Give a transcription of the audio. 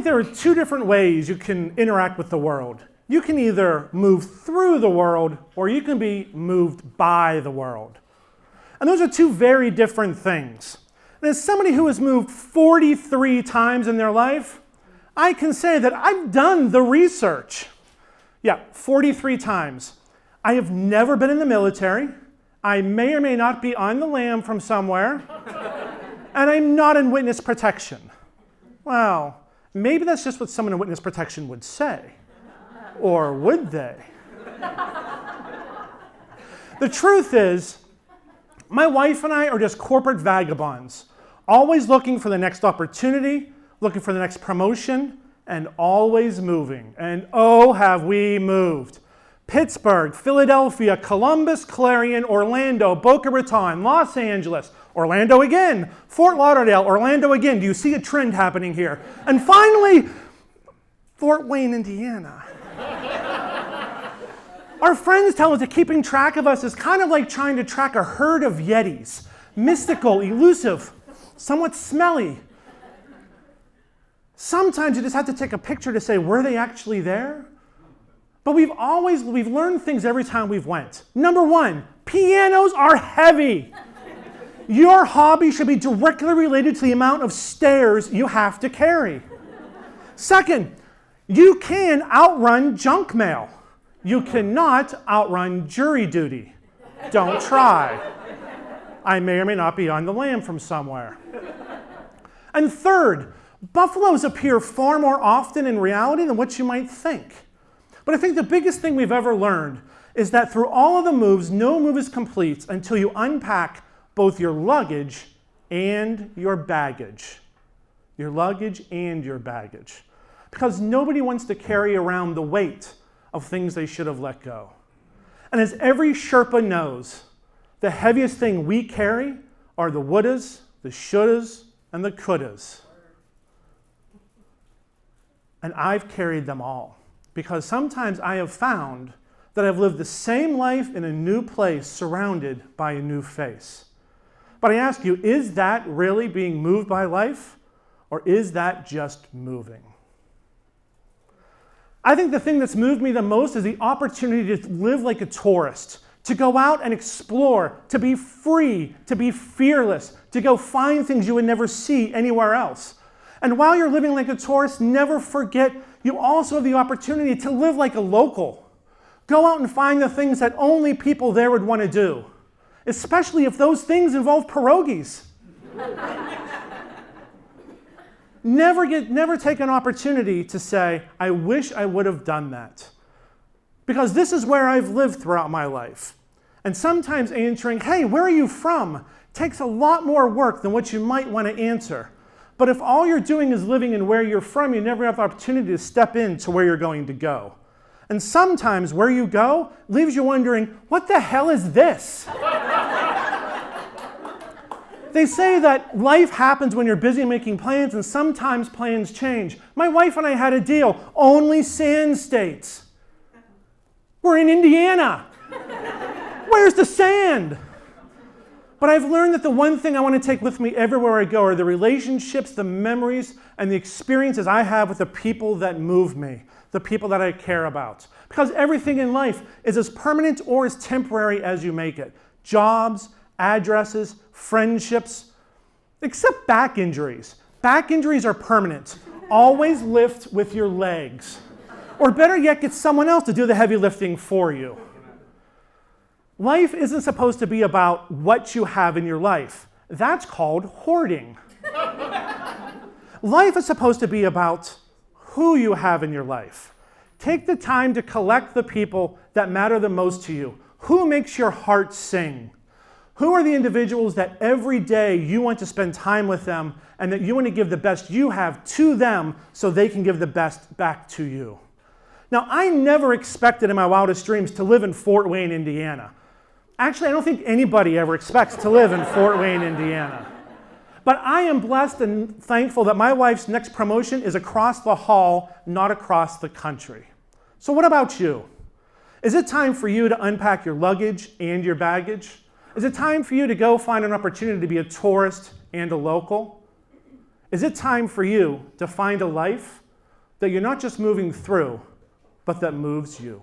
think there are two different ways you can interact with the world. You can either move through the world, or you can be moved by the world. And those are two very different things. And as somebody who has moved 43 times in their life, I can say that I've done the research. Yeah, 43 times. I have never been in the military. I may or may not be on the lam from somewhere. And I'm not in witness protection. Well, maybe that's just what someone in witness protection would say. Or would they? The truth is, my wife and I are just corporate vagabonds, always looking for the next opportunity, looking for the next promotion, and always moving. And oh, have we moved. Pittsburgh, Philadelphia, Columbus, Clarion, Orlando, Boca Raton, Los Angeles, Orlando again, Fort Lauderdale, Orlando again. Do you see a trend happening here? And finally, Fort Wayne, Indiana. Our friends tell us that keeping track of us is kind of like trying to track a herd of Yetis. Mystical, elusive, somewhat smelly. Sometimes you just have to take a picture to say, were they actually there? But we've learned things every time we've went. Number one, pianos are heavy. Your hobby should be directly related to the amount of stairs you have to carry. Second, you can outrun junk mail. You cannot outrun jury duty. Don't try. I may or may not be on the lam from somewhere. And third, buffaloes appear far more often in reality than what you might think. But I think the biggest thing we've ever learned is that through all of the moves, no move is complete until you unpack both your luggage and your baggage. Your luggage and your baggage. Because nobody wants to carry around the weight of things they should have let go. And as every Sherpa knows, the heaviest thing we carry are the wouldas, the shouldas, and the couldas. And I've carried them all. Because sometimes I have found that I've lived the same life in a new place surrounded by a new face. But I ask you, is that really being moved by life? Or is that just moving? I think the thing that's moved me the most is the opportunity to live like a tourist, to go out and explore, to be free, to be fearless, to go find things you would never see anywhere else. And while you're living like a tourist, never forget you also have the opportunity to live like a local. Go out and find the things that only people there would want to do, especially if those things involve pierogies. Never take an opportunity to say, I wish I would have done that. Because this is where I've lived throughout my life. And sometimes answering, hey, where are you from, takes a lot more work than what you might want to answer. But if all you're doing is living in where you're from, you never have the opportunity to step into where you're going to go. And sometimes where you go leaves you wondering, what the hell is this? They say that life happens when you're busy making plans, and sometimes plans change. My wife and I had a deal, only sand states. We're in Indiana. Where's the sand? But I've learned that the one thing I want to take with me everywhere I go are the relationships, the memories, and the experiences I have with the people that move me, the people that I care about. Because everything in life is as permanent or as temporary as you make it. Jobs, addresses, friendships, except back injuries. Back injuries are permanent. Always lift with your legs. Or better yet, get someone else to do the heavy lifting for you. Life isn't supposed to be about what you have in your life. That's called hoarding. Life is supposed to be about who you have in your life. Take the time to collect the people that matter the most to you. Who makes your heart sing? Who are the individuals that every day you want to spend time with them and that you want to give the best you have to them so they can give the best back to you? Now, I never expected in my wildest dreams to live in Fort Wayne, Indiana. Actually, I don't think anybody ever expects to live in Fort Wayne, Indiana. But I am blessed and thankful that my wife's next promotion is across the hall, not across the country. So what about you? Is it time for you to unpack your luggage and your baggage? Is it time for you to go find an opportunity to be a tourist and a local? Is it time for you to find a life that you're not just moving through, but that moves you.